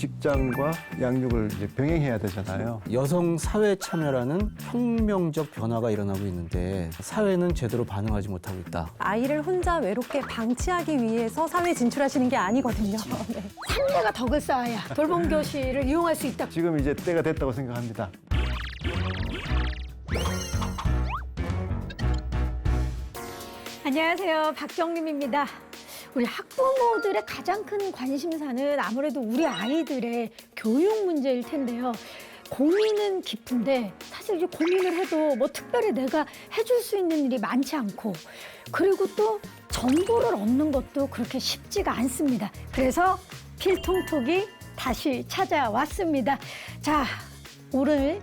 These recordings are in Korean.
직장과 양육을 이제 병행해야 되잖아요. 여성 사회 참여라는 혁명적 변화가 일어나고 있는데 사회는 제대로 반응하지 못하고 있다. 아이를 혼자 외롭게 방치하기 위해서 사회에 진출하시는 게 아니거든요. 네. 상대가 덕을 쌓아야 돌봄 교실을 이용할 수 있다. 지금 이제 때가 됐다고 생각합니다. 안녕하세요, 박정림입니다. 우리 학부모들의 가장 큰 관심사는 아무래도 우리 아이들의 교육 문제일 텐데요. 고민은 깊은데 사실 이제 고민을 해도 뭐 특별히 내가 해줄 수 있는 일이 많지 않고, 그리고 또 정보를 얻는 것도 그렇게 쉽지가 않습니다. 그래서 필통톡이 다시 찾아왔습니다. 자, 오늘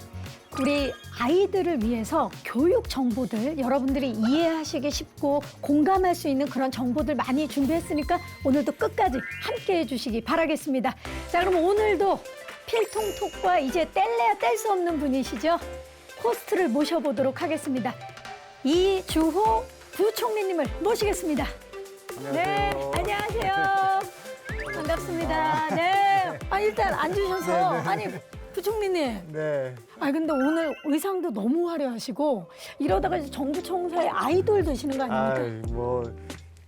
우리 아이들을 위해서 교육 정보들, 여러분들이 이해하시기 쉽고 공감할 수 있는 그런 정보들 많이 준비했으니까 오늘도 끝까지 함께해 주시기 바라겠습니다. 자, 그럼 오늘도 필통톡과 이제 뗄래야 뗄 수 없는 분이시죠? 호스트를 모셔보도록 하겠습니다. 이주호 부총리님을 모시겠습니다. 안녕하세요. 네, 안녕하세요. 반갑습니다. 네. 일단 앉으셔서. 네, 네. 아니, 부총리님. 네. 근데 오늘 의상도 너무 화려하시고 이러다가 이제 정부 청사의 아이돌 되시는 거 아닙니까?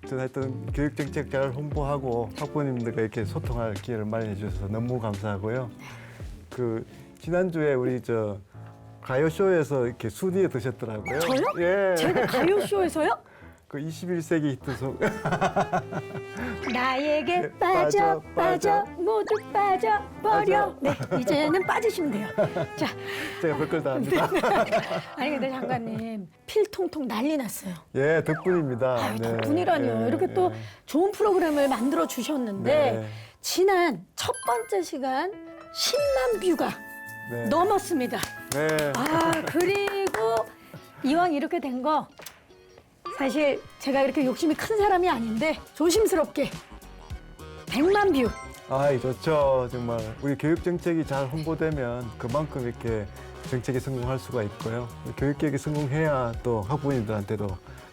저는 하여튼 교육 정책 잘 홍보하고 학부모님들과 이렇게 소통할 기회를 마련해 주셔서 너무 감사하고요. 그 지난주에 우리 저 가요쇼에서 이렇게 순위에 드셨더라고요. 저요? 예. 제가 가요쇼에서요? 그 21세기 히트송. 나에게 빠져 모두 빠져버려. 네, 이제는 빠지시면 돼요. 자, 제가 별걸 다 합니다. 아니 근데 장관님 필통통 난리 났어요. 예, 덕분입니다. 아유, 네. 덕분이라뇨. 예, 이렇게 또 예. 좋은 프로그램을 만들어 주셨는데 네. 지난 첫 번째 시간 10만 뷰가 네. 넘었습니다. 네. 그리고 이왕 이렇게 된 거 사실 제가 이렇게 욕심이 큰 사람이 아닌데 조심스럽게 100만 뷰. 좋죠. 정말 우리 교육 정책이 잘 홍보되면 그만큼 이렇게 정책이 성공할 수가 있고요. 교육 계획이 성공해야 또 학부모님들한테도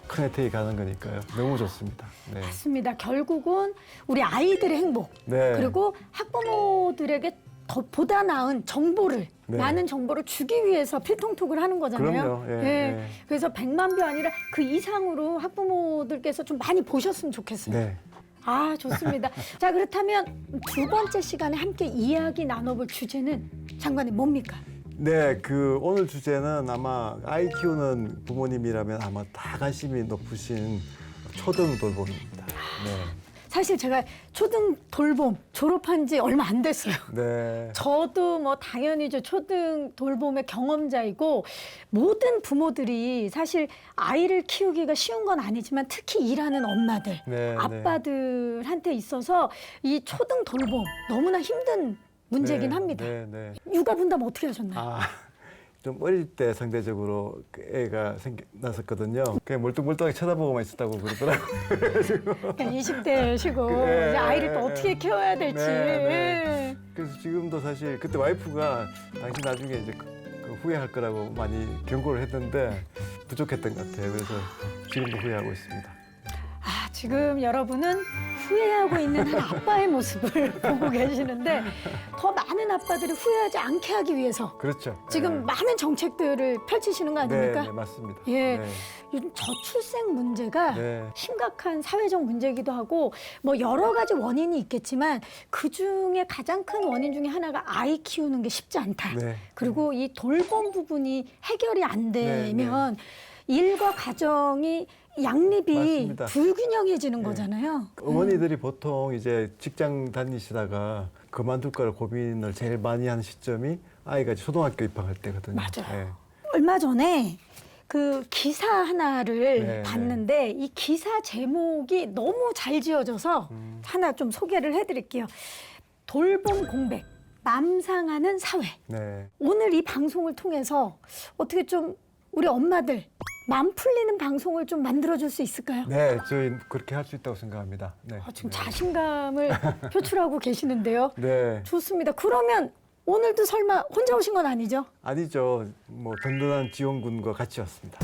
큰 혜택이 가는 거니까요. 너무 좋습니다. 네. 맞습니다. 결국은 우리 아이들의 행복, 네. 그리고 학부모들에게 더 보다 나은 정보를, 네. 많은 정보를 주기 위해서 필통톡을 하는 거잖아요. 그럼요. 예. 그래서 100만 뷰 아니라 그 이상으로 학부모들께서 좀 많이 보셨으면 좋겠어요. 네. 좋습니다. 자, 그렇다면 두 번째 시간에 함께 이야기 나눠볼 주제는 장관님 뭡니까? 네, 오늘 주제는 아마 아이 키우는 부모님이라면 아마 다 관심이 높으신 초등 돌봄입니다. 네. 사실 제가 초등 돌봄 졸업한 지 얼마 안 됐어요. 네. 저도 뭐 당연히 초등 돌봄의 경험자이고, 모든 부모들이 사실 아이를 키우기가 쉬운 건 아니지만 특히 일하는 엄마들, 네, 아빠들한테 있어서 이 초등 돌봄 너무나 힘든 문제긴 네, 합니다. 네, 네. 육아 분담 어떻게 하셨나요? 좀 어릴 때 상대적으로 그 애가 났었거든요. 그냥 멀뚱멀뚱하게 쳐다보고만 있었다고 그러더라고요. 그러니까 20대시고 네, 이제 아이를 또 네, 어떻게 키워야 될지. 네. 그래서 지금도 사실 그때 와이프가 당신 나중에 이제 그 후회할 거라고 많이 경고를 했는데 부족했던 것 같아요. 그래서 지금도 후회하고 있습니다. 지금 여러분은 후회하고 있는 한 아빠의 모습을 보고 계시는데, 더 많은 아빠들이 후회하지 않게 하기 위해서 그렇죠. 지금 많은 정책들을 펼치시는 거 아닙니까? 네, 맞습니다. 예. 네. 요즘 저출생 문제가 네. 심각한 사회적 문제이기도 하고, 뭐 여러 가지 원인이 있겠지만 그 중에 가장 큰 원인 중에 하나가 아이 키우는 게 쉽지 않다. 네. 그리고 이 돌봄 부분이 해결이 안 되면 일과 가정이 양립이 맞습니다. 불균형해지는 거잖아요. 어머니들이 보통 이제 직장 다니시다가 그만둘 거를 고민을 제일 많이 하는 시점이 아이가 이제 초등학교 입학할 때거든요. 맞아요. 네. 얼마 전에 그 기사 하나를 네, 봤는데 이 기사 제목이 너무 잘 지어져서 하나 좀 소개를 해드릴게요. 돌봄 공백, 맘상하는 사회. 네. 오늘 이 방송을 통해서 어떻게 좀 우리 엄마들 맘 풀리는 방송을 좀 만들어줄 수 있을까요? 네, 저희 그렇게 할 수 있다고 생각합니다. 네. 지금 네. 자신감을 표출하고 계시는데요. 네. 좋습니다. 그러면 오늘도 설마 혼자 오신 건 아니죠? 아니죠. 뭐 든든한 지원군과 같이 왔습니다.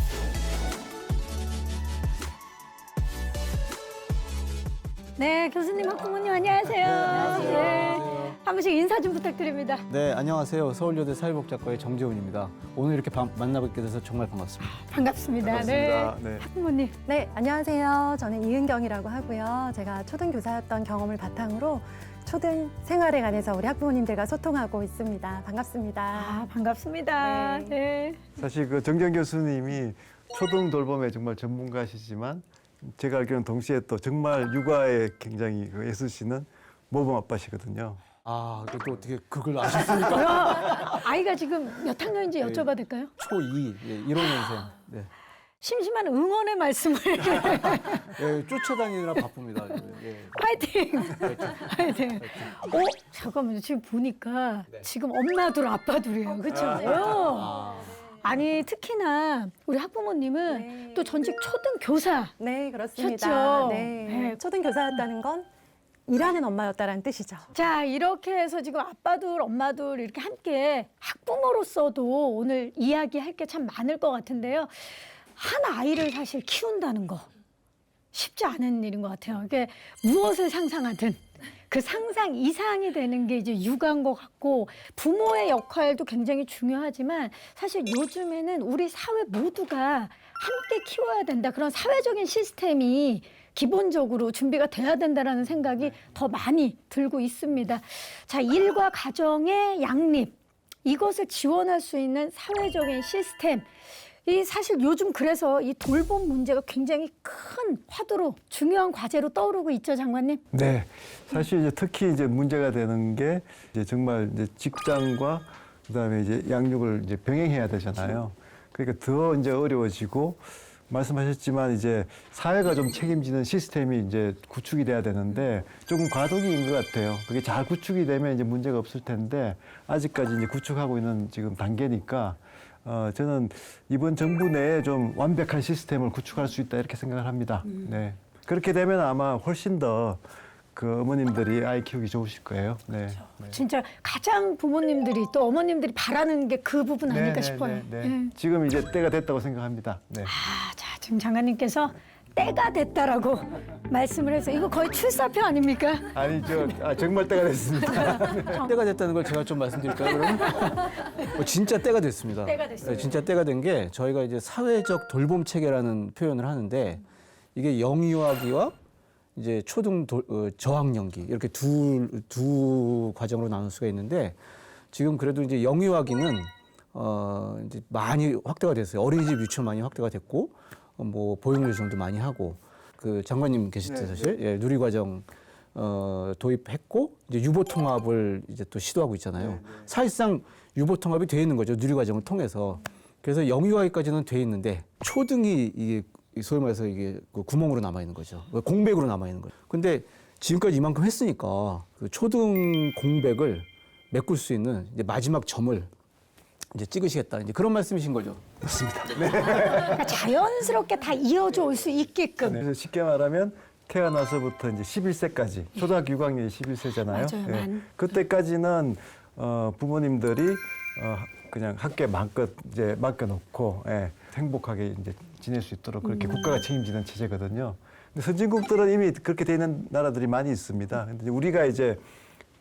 네, 교수님, 학부모님 안녕하세요. 안녕하세요. 한 분씩 인사 좀 부탁드립니다. 네, 안녕하세요. 서울여대 사회복지학과의 정재훈입니다. 오늘 이렇게 만나뵙게 돼서 정말 반갑습니다. 반갑습니다. 반갑습니다. 네. 학부모님. 네, 안녕하세요. 저는 이은경이라고 하고요. 제가 초등교사였던 경험을 바탕으로 초등 생활에 관해서 우리 학부모님들과 소통하고 있습니다. 반갑습니다. 반갑습니다. 네. 네. 사실 그 정경 교수님이 초등 돌봄에 정말 전문가시지만 제가 알기로는 동시에 또 정말 육아에 굉장히 애쓰시는 모범 아빠시거든요. 아, 또 어떻게 그걸 아셨습니까? 아이가 지금 몇 학년인지 여쭤봐도 될까요? 초2, 예, 1호년생. 네. 심심한 응원의 말씀을. 예, 쫓아다니느라 바쁩니다. 예. 파이팅! 파이팅! 잠깐만요. 지금 보니까 지금 엄마둘, 아빠둘이에요. 그렇죠? 아니, 특히나 우리 학부모님은 네. 또 전직 초등 교사. 네, 그렇습니다. 그렇죠. 네. 네. 초등교사였다는 건 일하는 엄마였다라는 뜻이죠. 자, 이렇게 해서 지금 아빠둘, 엄마둘 이렇게 함께 학부모로서도 오늘 이야기할 게 참 많을 것 같은데요. 한 아이를 사실 키운다는 거 쉽지 않은 일인 것 같아요. 이게 무엇을 상상하든 그 상상 이상이 되는 게 이제 육아인 것 같고 부모의 역할도 굉장히 중요하지만 사실 요즘에는 우리 사회 모두가 함께 키워야 된다. 그런 사회적인 시스템이 기본적으로 준비가 돼야 된다라는 생각이 더 많이 들고 있습니다. 자, 일과 가정의 양립, 이것을 지원할 수 있는 사회적인 시스템. 이 사실 요즘 그래서 이 돌봄 문제가 굉장히 큰 화두로 중요한 과제로 떠오르고 있죠, 장관님? 네, 사실 이제 특히 이제 문제가 되는 게 이제 정말 이제 직장과 그다음에 이제 양육을 이제 병행해야 되잖아요. 그러니까 더 이제 어려워지고 말씀하셨지만 이제 사회가 좀 책임지는 시스템이 이제 구축이 돼야 되는데 조금 과도기인 것 같아요. 그게 잘 구축이 되면 이제 문제가 없을 텐데 아직까지 이제 구축하고 있는 지금 단계니까 저는 이번 정부 내에 좀 완벽한 시스템을 구축할 수 있다 이렇게 생각을 합니다. 네. 그렇게 되면 아마 훨씬 더 그 어머님들이 아이 키우기 좋으실 거예요. 네. 네. 진짜 가장 부모님들이 또 어머님들이 바라는 게 그 부분 아닐까 싶어요. 네. 지금 이제 때가 됐다고 생각합니다. 네. 자, 지금 장관님께서 때가 됐다라고 말씀을 해서 이거 거의 출사표 아닙니까? 아니죠. 정말 때가 됐습니다. 때가 됐다는 걸 제가 좀 말씀드릴까요, 그러면? 진짜 때가 됐습니다. 때가 됐습니다. 네, 진짜 때가 된 게 저희가 이제 사회적 돌봄 체계라는 표현을 하는데 이게 영유아기와 이제 초등 저학년기 이렇게 두 과정으로 나눌 수가 있는데 지금 그래도 이제 영유아기는 이제 많이 확대가 됐어요. 어린이집 유치원 많이 확대가 됐고 뭐 보육요정도 많이 하고 그 장관님 계실 때 사실 예, 누리과정 도입했고 이제 유보통합을 이제 또 시도하고 있잖아요. 사실상 유보통합이 돼 있는 거죠. 누리과정을 통해서. 그래서 영유아기까지는 돼 있는데 초등이 이게 소위 말해서 이게 그 구멍으로 남아 있는 거죠. 공백으로 남아 있는 거죠. 근데 지금까지 이만큼 했으니까 그 초등 공백을 메꿀 수 있는 이제 마지막 점을 이제 찍으시겠다. 이제 그런 말씀이신 거죠. 맞습니다. 그러니까 자연스럽게 다 이어져 올 수 있게끔. 그래서 쉽게 말하면 태어나서부터 이제 11세까지 초등학교 6학년이 11세잖아요. 맞아요. 그때까지는 부모님들이 그냥 학교에 마음껏 이제 맡겨놓고 행복하게 이제 지낼 수 있도록 그렇게 국가가 책임지는 체제거든요. 근데 선진국들은 이미 그렇게 돼 있는 나라들이 많이 있습니다. 근데 우리가 이제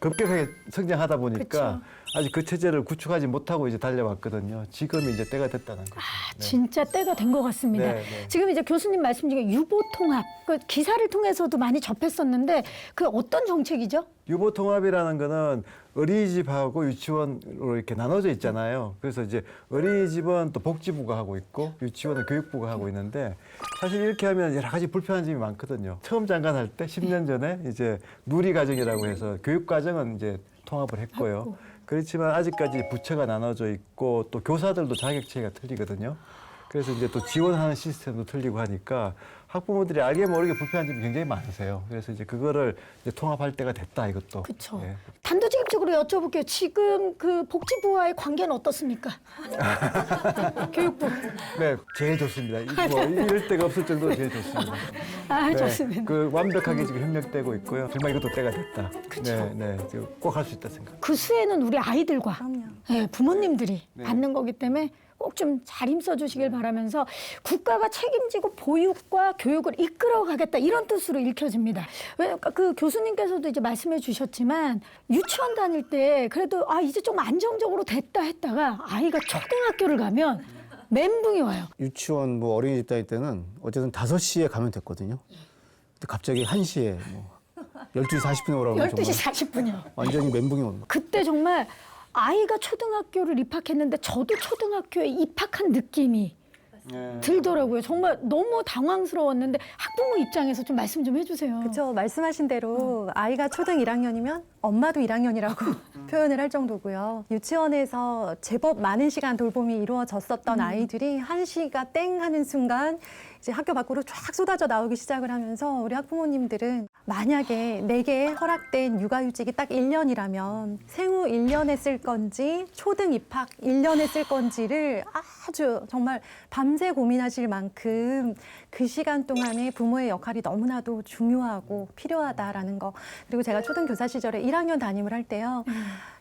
급격하게 성장하다 보니까 아직 그 체제를 구축하지 못하고 이제 달려왔거든요. 지금이 이제 때가 됐다는 거죠. 네. 진짜 때가 된 것 같습니다. 네, 네. 지금 이제 교수님 말씀 중에 유보통합, 그 기사를 통해서도 많이 접했었는데 그 어떤 정책이죠? 유보통합이라는 거는 어린이집하고 유치원으로 이렇게 나눠져 있잖아요. 그래서 이제 어린이집은 또 복지부가 하고 있고 유치원은 교육부가 하고 있는데 사실 이렇게 하면 여러 가지 불편한 점이 많거든요. 처음 장관할 때 10년 전에 이제 누리과정이라고 해서 교육과정은 이제 통합을 했고요. 그렇지만 아직까지 부처가 나눠져 있고 또 교사들도 자격체계가 틀리거든요. 그래서 이제 또 지원하는 시스템도 틀리고 하니까 학부모들이 알게 모르게 불편한 점이 굉장히 많으세요. 그래서 이제 그거를 이제 통합할 때가 됐다 이것도. 그렇죠. 예. 단도직입적으로 여쭤볼게요. 지금 그 복지부와의 관계는 어떻습니까? 교육부. 네, 제일 좋습니다. 뭐 이럴 때가 없을 정도로 제일 좋습니다. 네, 좋습니다. 그 완벽하게 지금 협력되고 있고요. 정말 이것도 때가 됐다. 네, 네, 꼭 할 수 있다 생각. 그 수혜는 우리 아이들과 그럼요. 부모님들이 받는 거기 때문에 꼭 좀 잘 힘써 주시길 바라면서 국가가 책임지고 보육과 교육을 이끌어가겠다 이런 뜻으로 읽혀집니다. 왜냐면 그 교수님께서도 이제 말씀해 주셨지만 유치원 다닐 때 그래도 이제 좀 안정적으로 됐다 했다가 아이가 초등학교를 가면 멘붕이 와요. 유치원 뭐 어린이집 다닐 때는 어쨌든 5시에 가면 됐거든요. 근데 갑자기 1시에 뭐 12시 40분에 오라고 하면 12시 정말 40분이요. 완전히 멘붕이 옵니다. 그때 정말 아이가 초등학교를 입학했는데 저도 초등학교에 입학한 느낌이 들더라고요. 정말 너무 당황스러웠는데 학부모 입장에서 좀 말씀 좀 해주세요. 그렇죠. 말씀하신 대로 아이가 초등 1학년이면 엄마도 1학년이라고 표현을 할 정도고요. 유치원에서 제법 많은 시간 돌봄이 이루어졌었던 아이들이 1시가 땡 하는 순간 이제 학교 밖으로 쫙 쏟아져 나오기 시작을 하면서 우리 학부모님들은 만약에 내게 허락된 육아휴직이 딱 1년이라면 생후 1년에 쓸 건지 초등 입학 1년에 쓸 건지를 아주 정말 밤새 고민하실 만큼 그 시간 동안에 부모의 역할이 너무나도 중요하고 필요하다라는 거. 그리고 제가 초등 교사 시절에 1학년 담임을 할 때요.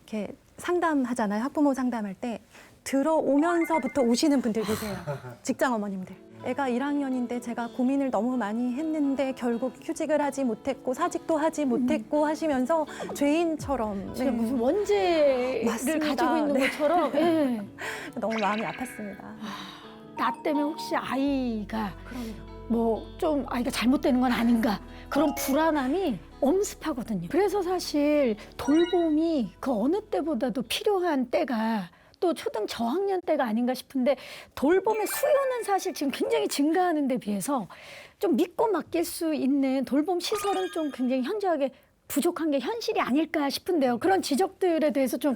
이렇게 상담하잖아요. 학부모 상담할 때 들어오면서부터 우시는 분들 계세요. 직장 어머님들. 애가 1학년인데 제가 고민을 너무 많이 했는데 결국 휴직을 하지 못했고 사직도 하지 못했고 하시면서 죄인처럼 진짜 무슨 원죄를 맞습니다. 가지고 있는 네. 것처럼 예. 너무 마음이 아팠습니다. 나 때문에 혹시 아이가 그럼요. 뭐 좀 아이가 잘못되는 건 아닌가 그런 불안함이 엄습하거든요. 그래서 사실 돌봄이 그 어느 때보다도 필요한 때가 또 초등 저학년 때가 아닌가 싶은데 돌봄의 수요는 사실 지금 굉장히 증가하는 데 비해서 좀 믿고 맡길 수 있는 돌봄 시설은 좀 굉장히 현저하게 부족한 게 현실이 아닐까 싶은데요. 그런 지적들에 대해서 좀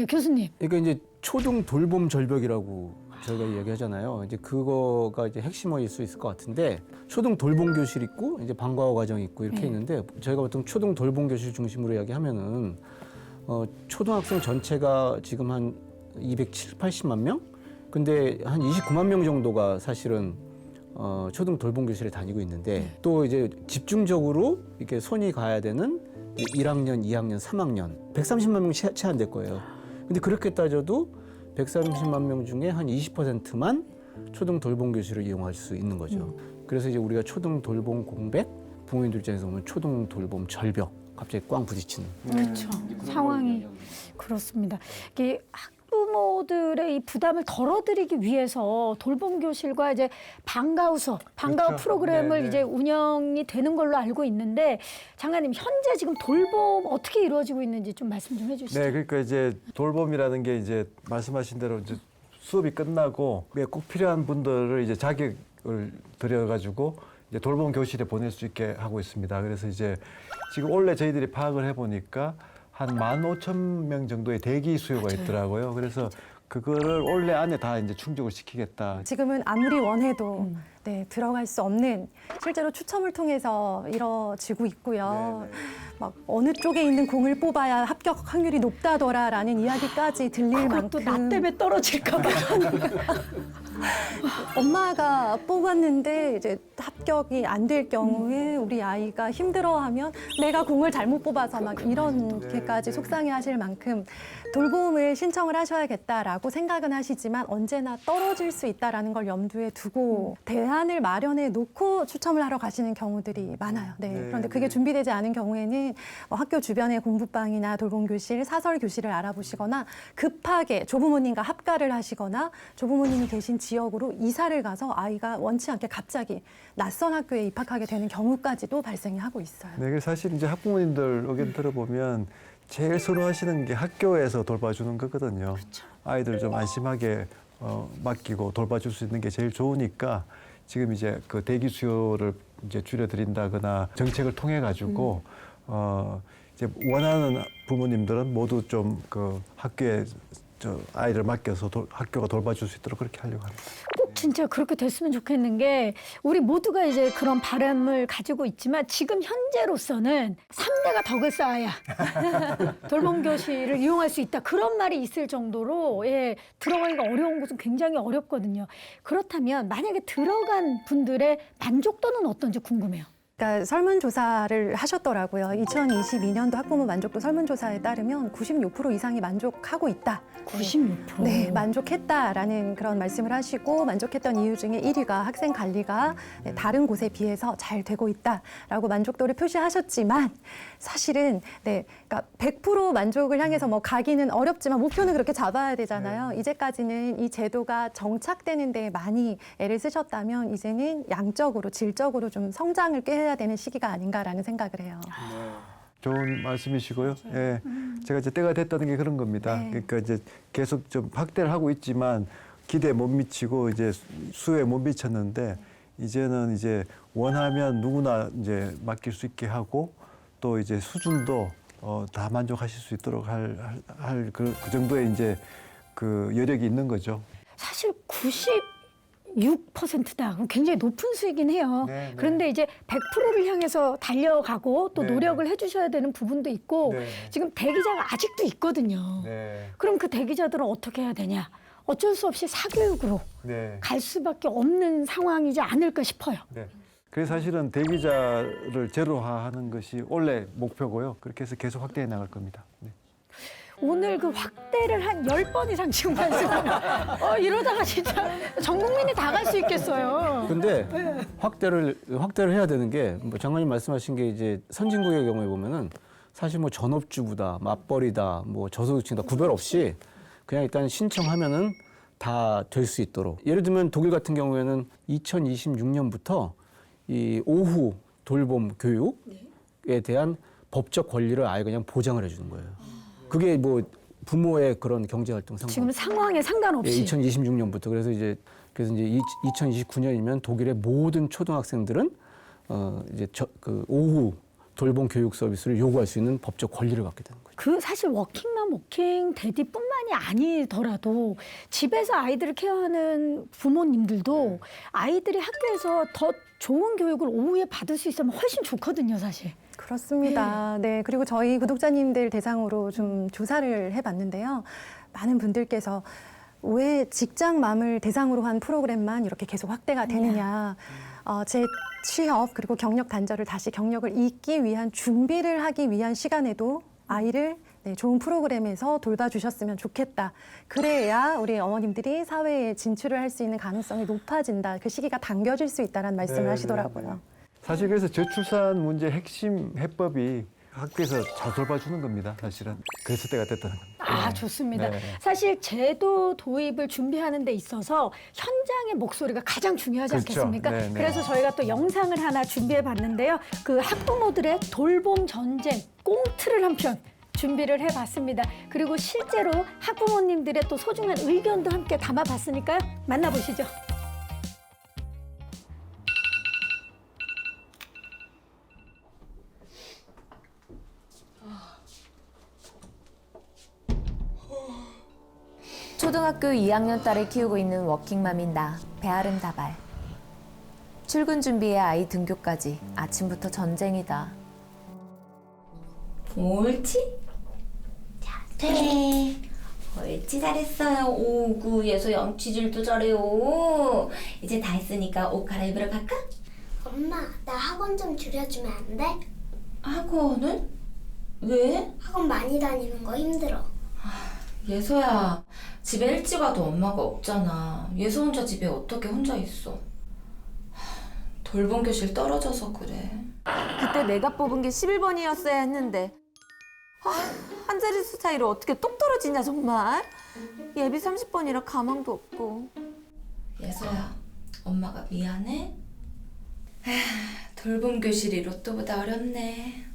교수님. 그러니까 이제 초등 돌봄 절벽이라고 저희가 이야기하잖아요. 이제 그거가 이제 핵심어일 수 있을 것 같은데 초등 돌봄 교실 있고 이제 방과후 과정 있고 이렇게 있는데 저희가 보통 초등 돌봄 교실 중심으로 이야기하면은 초등학생 전체가 지금 한 280만 명? 근데 한 29만 명 정도가 사실은 초등 돌봄 교실에 다니고 있는데 또 이제 집중적으로 이렇게 손이 가야 되는 1학년, 2학년, 3학년 130만 명 채 안 될 거예요. 근데 그렇게 따져도 130만 명 중에 한 20%만 초등 돌봄 교실을 이용할 수 있는 거죠. 그래서 이제 우리가 초등 돌봄 공백, 부모님들 입장에서 보면 초등 돌봄 절벽, 갑자기 꽝 부딪히는. 그렇죠. 상황이 그렇습니다. 이게 학부모들의 이 부담을 덜어드리기 위해서 돌봄 교실과 이제 방과후 수업, 방과후 그렇죠. 프로그램을 네, 네. 이제 운영이 되는 걸로 알고 있는데 장관님 현재 지금 돌봄 어떻게 이루어지고 있는지 좀 말씀 좀 해주시죠. 네, 그러니까 이제 돌봄이라는 게 이제 말씀하신 대로 이제 수업이 끝나고 꼭 필요한 분들을 이제 자격을 들여가지고 이제 돌봄 교실에 보낼 수 있게 하고 있습니다. 그래서 이제 지금 원래 저희들이 파악을 해보니까 한 15,000명 정도의 대기 수요가 있더라고요. 그래서 그거를 올해 안에 다 이제 충족을 시키겠다. 지금은 아무리 원해도 네, 들어갈 수 없는 실제로 추첨을 통해서 이뤄지고 있고요. 네, 네. 막 어느 쪽에 있는 공을 뽑아야 합격 확률이 높다더라라는 이야기까지 들릴 그것도 나 만큼 때문에 떨어질까 봐. 엄마가 뽑았는데 이제 합격이 안 될 경우에 우리 아이가 힘들어하면 내가 공을 잘못 뽑아서 막 이렇게까지 속상해하실 만큼 돌봄을 신청을 하셔야겠다라고 생각은 하시지만 언제나 떨어질 수 있다라는 걸 염두에 두고 대안을 마련해 놓고 추첨을 하러 가시는 경우들이 많아요. 네. 네, 그런데 그게 네. 준비되지 않은 경우에는 학교 주변의 공부방이나 돌봄 교실, 사설 교실을 알아보시거나 급하게 조부모님과 합가를 하시거나 조부모님이 계신 지역으로 이사를 가서 아이가 원치 않게 갑자기 낯선 학교에 입학하게 되는 경우까지도 발생이 하고 있어요. 네, 그래서 사실 이제 학부모님들 의견 들어보면 제일 선호하시는 게 학교에서 돌봐주는 거거든요. 아이들 좀 안심하게 맡기고 돌봐줄 수 있는 게 제일 좋으니까 지금 이제 그 대기 수요를 이제 줄여드린다거나 정책을 통해 가지고 이제 원하는 부모님들은 모두 좀 그 학교에 아이를 맡겨서 학교가 돌봐줄 수 있도록 그렇게 하려고 합니다. 꼭 진짜 그렇게 됐으면 좋겠는 게 우리 모두가 이제 그런 바람을 가지고 있지만 지금 현재로서는 3대가 덕을 쌓아야 돌봄 교실을 이용할 수 있다. 그런 말이 있을 정도로 들어가기가 어려운 곳은 굉장히 어렵거든요. 그렇다면 만약에 들어간 분들의 만족도는 어떤지 궁금해요. 그러니까 설문조사를 하셨더라고요. 2022년도 학부모 만족도 설문조사에 따르면 96% 이상이 만족하고 있다. 96%. 네, 만족했다라는 그런 말씀을 하시고 만족했던 이유 중에 1위가 학생 관리가 다른 곳에 비해서 잘 되고 있다라고 만족도를 표시하셨지만 사실은 그러니까 100% 만족을 향해서 뭐 가기는 어렵지만 목표는 그렇게 잡아야 되잖아요. 이제까지는 이 제도가 정착되는 데 많이 애를 쓰셨다면 이제는 양적으로 질적으로 좀 성장을 꾀해야 되는 시기가 아닌가라는 생각을 해요. 좋은 말씀이시고요. 예, 제가 이제 때가 됐다는 게 그런 겁니다. 네. 그러니까 이제 계속 좀 확대를 하고 있지만 기대에 못 미치고 이제 수에 못 미쳤는데 이제는 이제 원하면 누구나 이제 맡길 수 있게 하고 또 이제 수준도 다 만족하실 수 있도록 할 그 정도의 이제 그 여력이 있는 거죠. 사실 96%다. 굉장히 높은 수이긴 해요. 네, 네. 그런데 이제 100%를 향해서 달려가고 또 네, 노력을 해주셔야 되는 부분도 있고 네. 지금 대기자가 아직도 있거든요. 네, 그럼 그 대기자들은 어떻게 해야 되냐? 어쩔 수 없이 사교육으로 네, 갈 수밖에 없는 상황이지 않을까 싶어요. 네. 그래서 사실은 대기자를 제로화하는 것이 원래 목표고요. 그렇게 해서 계속 확대해 나갈 겁니다. 네. 오늘 그 확대를 한 10번 이상 지금 말씀을 이러다가 진짜 전 국민이 다 갈 수 있겠어요. 근데 확대를 해야 되는 게 뭐 장관님 말씀하신 게 이제 선진국의 경우에 보면은 사실 뭐 전업주부다, 맞벌이다, 뭐 저소득층이다 구별 없이 그냥 일단 신청하면은 다 될 수 있도록. 예를 들면 독일 같은 경우에는 2026년부터 이 오후 돌봄 교육에 대한 법적 권리를 아예 그냥 보장을 해주는 거예요. 그게 뭐 부모의 그런 경제활동 상관. 지금 상황에 상관없이. 2026년부터 그래서 이제 2029년이면 독일의 모든 초등학생들은 이제 그 오후 돌봄 교육 서비스를 요구할 수 있는 법적 권리를 갖게 되는 거죠. 그 사실 워킹맘, 워킹 데디뿐만이 아니더라도 집에서 아이들을 케어하는 부모님들도 아이들이 학교에서 더 좋은 교육을 오후에 받을 수 있으면 훨씬 좋거든요, 사실. 그렇습니다. 네. 그리고 저희 구독자님들 대상으로 좀 조사를 해봤는데요. 많은 분들께서 왜 직장맘을 대상으로 한 프로그램만 이렇게 계속 확대가 되느냐. 제 취업 그리고 경력 단절을 다시 경력을 잇기 위한 준비를 하기 위한 시간에도 아이를 좋은 프로그램에서 돌봐주셨으면 좋겠다. 그래야 우리 어머님들이 사회에 진출을 할 수 있는 가능성이 높아진다. 그 시기가 당겨질 수 있다는 말씀을 네, 하시더라고요. 네, 네. 사실 그래서 저출산 문제 핵심 해법이 학교에서 잘 돌봐주는 겁니다. 사실은 그래서 때가 됐다는 겁니다. 아, 좋습니다. 네. 사실 제도 도입을 준비하는 데 있어서 현장의 목소리가 가장 중요하지 그렇죠. 않겠습니까? 네, 네. 그래서 저희가 또 영상을 하나 준비해 봤는데요. 그 학부모들의 돌봄 전쟁 꽁트를 한 편 준비를 해봤습니다. 그리고 실제로 학부모님들의 또 소중한 의견도 함께 담아봤으니까요. 만나보시죠. 초등학교 2학년 딸을 키우고 있는 워킹맘인 나, 배아름 다발. 출근 준비에 아이 등교까지 아침부터 전쟁이다. 옳지? 자, 돼. 옳지, 잘했어요. 오구, 예서 양치질도 잘해요. 이제 다 했으니까 옷 갈아입으러 갈까? 엄마, 나 학원 좀 줄여주면 안 돼? 학원은? 왜? 학원 많이 다니는 거 힘들어. 예서야, 집에 일찍 와도 엄마가 없잖아. 예서 혼자 집에 어떻게 혼자 있어? 돌봄 교실 떨어져서 그래. 그때 내가 뽑은 게 11번이었어야 했는데. 한 자릿수 차이로 어떻게 똑 떨어지냐 정말. 예비 30번이라 가망도 없고. 예서야, 엄마가 미안해. 돌봄 교실이 로또보다 어렵네.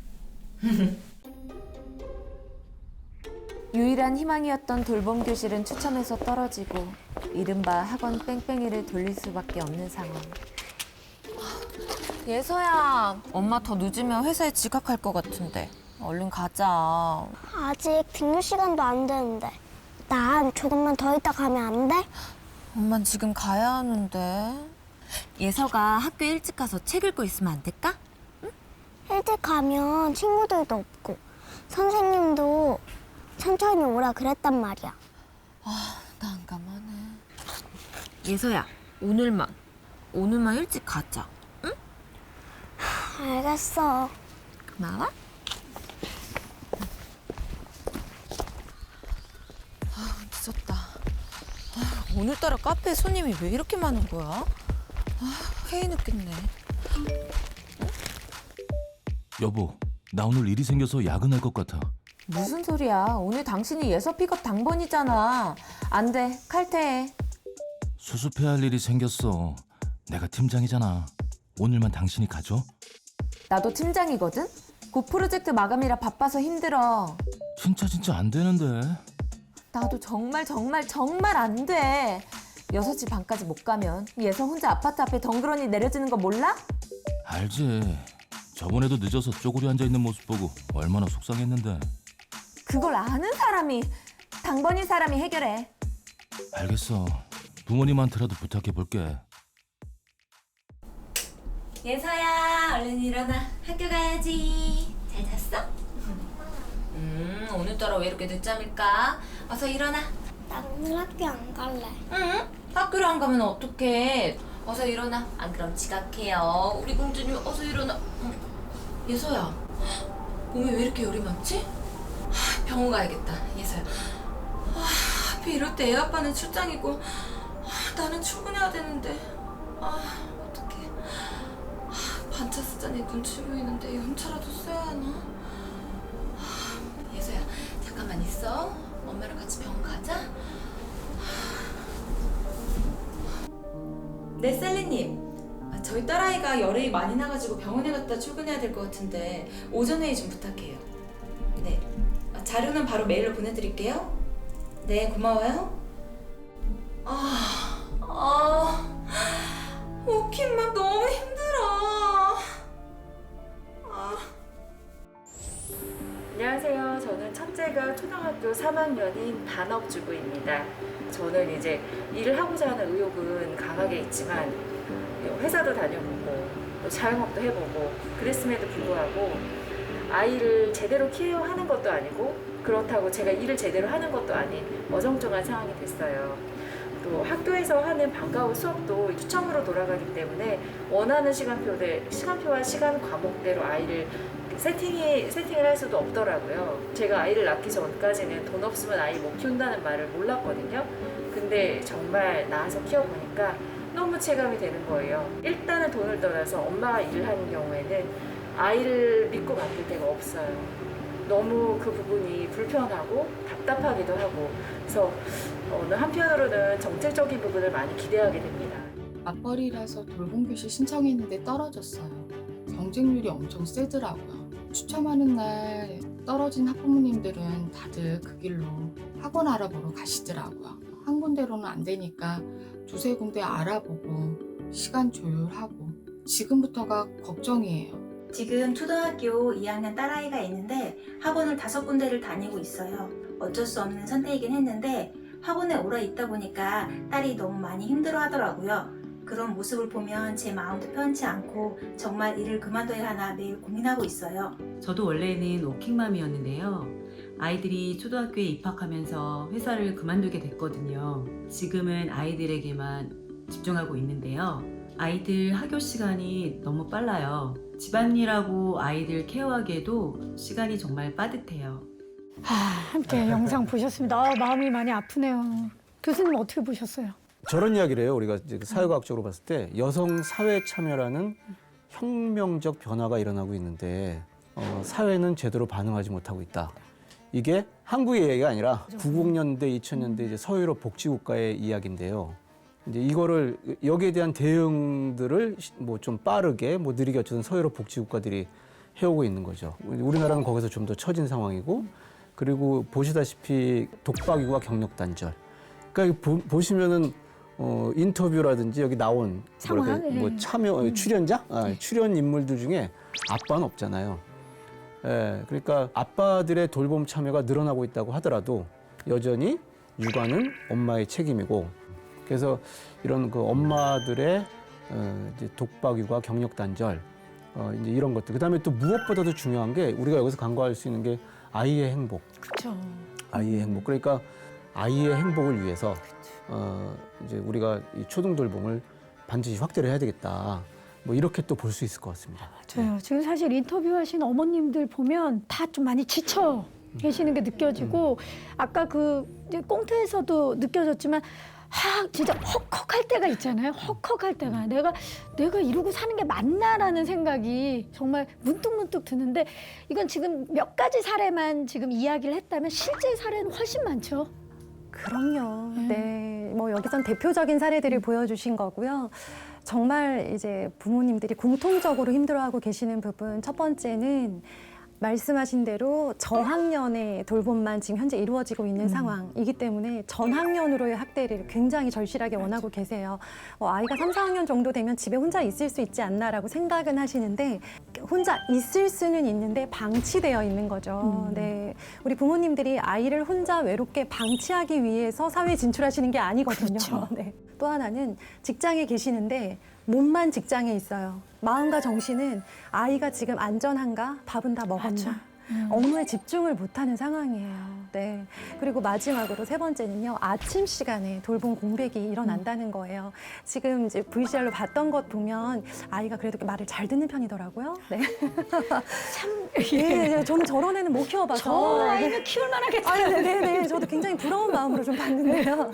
유일한 희망이었던 돌봄 교실은 추첨해서 떨어지고 이른바 학원 뺑뺑이를 돌릴 수밖에 없는 상황. 예서야, 엄마 더 늦으면 회사에 지각할 것 같은데 얼른 가자. 아직 등교 시간도 안 되는데. 난 조금만 더 있다 가면 안 돼? 엄만 지금 가야 하는데. 예서가 학교 일찍 가서 책 읽고 있으면 안 될까? 일찍 가면 친구들도 없고 선생님도 천천히 오라 그랬단 말이야. 난감하네. 예서야, 오늘만 일찍 가자. 응? 알겠어. 고마워. 늦었다. 오늘따라 카페에 손님이 왜 이렇게 많은 거야? 회의 늦겠네. 여보, 나 오늘 일이 생겨서 야근할 것 같아. 무슨 소리야? 오늘 당신이 예서 픽업 당번이잖아. 안 돼. 칼퇴해. 수습해야 할 일이 생겼어. 내가 팀장이잖아. 오늘만 당신이 가줘? 나도 팀장이거든? 곧 프로젝트 마감이라 바빠서 힘들어. 진짜 안 되는데. 나도 정말 안 돼. 6시 반까지 못 가면 예서 혼자 아파트 앞에 덩그러니 내려지는 거 몰라? 알지. 저번에도 늦어서 쪼그려 앉아있는 모습 보고 얼마나 속상했는데. 그걸 아는 사람이, 당번인 사람이 해결해. 알겠어. 부모님한테라도 부탁해볼게. 예서야, 얼른 일어나. 학교 가야지. 잘 잤어? 오늘따라 왜 이렇게 늦잠일까? 어서 일어나. 나 오늘 학교 안 갈래. 응? 학교를 안 가면 어떡해? 어서 일어나. 안 그럼 지각해요. 우리 공주님 어서 일어나. 예서야, 몸에 왜 이렇게 열이 많지? 병원 가야겠다. 예서야. 하필 이럴 때 애 아빠는 출장이고 나는 출근해야 되는데. 어떡해. 반차 쓰자니 눈치 보이는데 연차라도 써야 하나? 예서야, 잠깐만 있어. 엄마랑 같이 병원 가자. 네, 셀리님. 저희 딸아이가 열이 많이 나가지고 병원에 갔다 출근해야 될 것 같은데 오전 회의 좀 부탁해요. 네. 자료는 바로 메일로 보내드릴게요. 네, 고마워요. 워킹맘 너무 힘들어. 안녕하세요. 저는 첫째가 초등학교 3학년인 반업주부입니다. 저는 이제 일을 하고자 하는 의욕은 강하게 있지만 회사도 다녀보고 또 자영업도 해보고 그랬음에도 불구하고 아이를 제대로 케어하는 것도 아니고 그렇다고 제가 일을 제대로 하는 것도 아닌 어정쩡한 상황이 됐어요. 또 학교에서 하는 방과 후 수업도 추첨으로 돌아가기 때문에 원하는 시간표와 시간 과목대로 아이를 세팅을 할 수도 없더라고요. 제가 아이를 낳기 전까지는 돈 없으면 아이 못 키운다는 말을 몰랐거든요. 근데 정말 낳아서 키워보니까 너무 체감이 되는 거예요. 일단은 돈을 떠나서 엄마가 일을 하는 경우에는 아이를 믿고 맡길 데가 없어요. 너무 그 부분이 불편하고 답답하기도 하고 그래서 어느 한편으로는 정책적인 부분을 많이 기대하게 됩니다. 맞벌이라서 돌봄교실 신청했는데 떨어졌어요. 경쟁률이 엄청 세더라고요. 추첨하는 날 떨어진 학부모님들은 다들 그 길로 학원 알아보러 가시더라고요. 한 군데로는 안 되니까 두세 군데 알아보고 시간 조율하고 지금부터가 걱정이에요. 지금 초등학교 2학년 딸아이가 있는데 학원을 5군데를 다니고 있어요. 어쩔 수 없는 선택이긴 했는데 학원에 오래 있다 보니까 딸이 너무 많이 힘들어 하더라고요. 그런 모습을 보면 제 마음도 편치 않고 정말 일을 그만둬야 하나 매일 고민하고 있어요. 저도 원래는 워킹맘이었는데요. 아이들이 초등학교에 입학하면서 회사를 그만두게 됐거든요. 지금은 아이들에게만 집중하고 있는데요. 아이들 학교 시간이 너무 빨라요. 집안일하고 아이들 케어하기에도 시간이 정말 빠듯해요. 함께 영상 보셨습니다. 마음이 많이 아프네요. 교수님 어떻게 보셨어요? 저런 이야기를 해요. 우리가 이제 사회과학적으로 봤을 때 여성 사회 참여라는 혁명적 변화가 일어나고 있는데 사회는 제대로 반응하지 못하고 있다. 이게 한국의 이야기가 아니라 90년대, 2000년대 이제 서유럽 복지국가의 이야기인데요. 이제 이거를 여기에 대한 대응들을 뭐 좀 빠르게 뭐 느리게 어쨌든 서유럽 복지국가들이 해오고 있는 거죠. 우리나라는 거기서 좀 더 처진 상황이고 그리고 보시다시피 독박육아 경력 단절. 그러니까 보시면은 인터뷰라든지 여기 나온 상황, 뭐 참여 출연자 출연 인물들 중에 아빠는 없잖아요. 예, 그러니까 아빠들의 돌봄 참여가 늘어나고 있다고 하더라도 여전히 육아는 엄마의 책임이고 그래서 이런 그 엄마들의 이제 독박육아 경력 단절 이제 이런 것들 그다음에 또 무엇보다도 중요한 게 우리가 여기서 간과할 수 있는 게 아이의 행복. 그렇죠. 아이의 행복. 그러니까 아이의 행복을 위해서 이제 우리가 이 초등 돌봄을 반드시 확대를 해야 되겠다. 뭐 이렇게 또 볼 수 있을 것 같습니다. 맞아요. 지금 사실 인터뷰하신 어머님들 보면 다 좀 많이 지쳐 계시는 게 느껴지고 아까 그 이제 꽁트에서도 느껴졌지만 진짜 헉헉할 때가 있잖아요. 헉헉할 때가 내가 이러고 사는 게 맞나라는 생각이 정말 문득문득 드는데 이건 지금 몇 가지 사례만 지금 이야기를 했다면 실제 사례는 훨씬 많죠. 그럼요. 네. 뭐 여기선 대표적인 사례들을 보여주신 거고요. 정말 이제 부모님들이 공통적으로 힘들어하고 계시는 부분 첫 번째는 말씀하신 대로 저학년의 돌봄만 지금 현재 이루어지고 있는 상황이기 때문에 전학년으로의 학대를 굉장히 절실하게 원하고 계세요. 아이가 3, 4학년 정도 되면 집에 혼자 있을 수 있지 않나라고 생각은 하시는데 혼자 있을 수는 있는데 방치되어 있는 거죠. 네, 우리 부모님들이 아이를 혼자 외롭게 방치하기 위해서 사회에 진출하시는 게 아니거든요. 그렇죠. 네. 또 하나는 직장에 계시는데 몸만 직장에 있어요. 마음과 정신은 아이가 지금 안전한가? 밥은 다 먹었나? 업무에 집중을 못하는 상황이에요. 네. 그리고 마지막으로 세 번째는요. 아침 시간에 돌봄 공백이 일어난다는 거예요. 지금 이제 VCR로 봤던 것 보면 아이가 그래도 말을 잘 듣는 편이더라고요. 네. 참. 예, 저는 저런 애는 못 키워봐서. 저 아이는 키울 만하겠다. 네네. 저도 굉장히 부러운 마음으로 좀 봤는데요.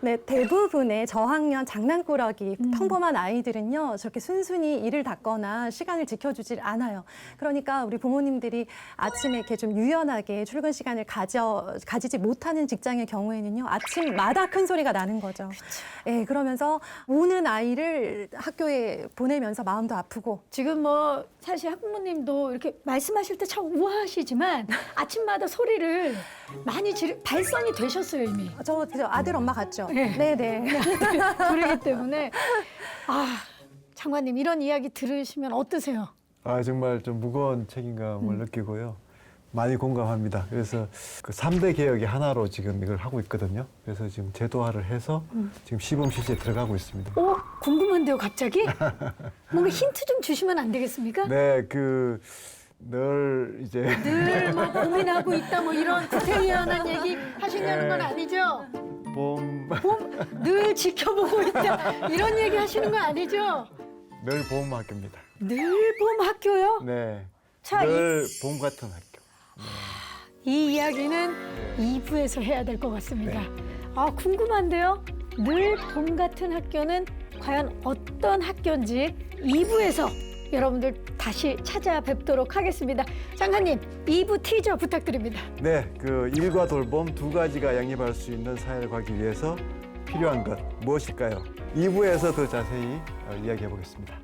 네, 대부분의 저학년 장난꾸러기 평범한 아이들은요. 저렇게 순순히 이를 닦거나 시간을 지켜주질 않아요. 그러니까 우리 부모님들이 아침에 이렇게 좀 유연하게 출근 시간을 가지지 못하는 직장의 경우에는요. 아침마다 큰 소리가 나는 거죠. 예, 그러면서 우는 아이를 학교에 보내면서 마음도 아프고. 지금 뭐 사실 학부모님도 이렇게 말씀하실 때 참 우아하시지만 아침마다 소리를 많이 발성이 되셨어요 이미. 저 아들 엄마 같죠? 네. 네네. 그러기 때문에 장관님 이런 이야기 들으시면 어떠세요? 정말 좀 무거운 책임감을 느끼고요. 많이 공감합니다. 그래서 그 3대 개혁의 하나로 지금 이걸 하고 있거든요. 그래서 지금 제도화를 해서 지금 시범 실시에 들어가고 있습니다. 궁금한데요, 갑자기? 뭔가 힌트 좀 주시면 안 되겠습니까? 네, 늘 이제 늘 뭐 고민하고 있다 뭐 이런 구태의연한 얘기 하시려는 건 아니죠? 늘 지켜보고 있다 이런 얘기 하시는 거 아니죠? 늘 봄 학교입니다. 늘 봄 학교요? 네. 자, 늘 봄 같은 학교. 이 이야기는 2부에서 해야 될 것 같습니다. 궁금한데요? 늘 봄 같은 학교는 과연 어떤 학교인지 2부에서 여러분들 다시 찾아뵙도록 하겠습니다. 장관님, 2부 티저 부탁드립니다. 네, 일과 돌봄 두 가지가 양립할 수 있는 사회를 가기 위해서 필요한 것 무엇일까요? 2부에서 더 자세히 이야기해 보겠습니다.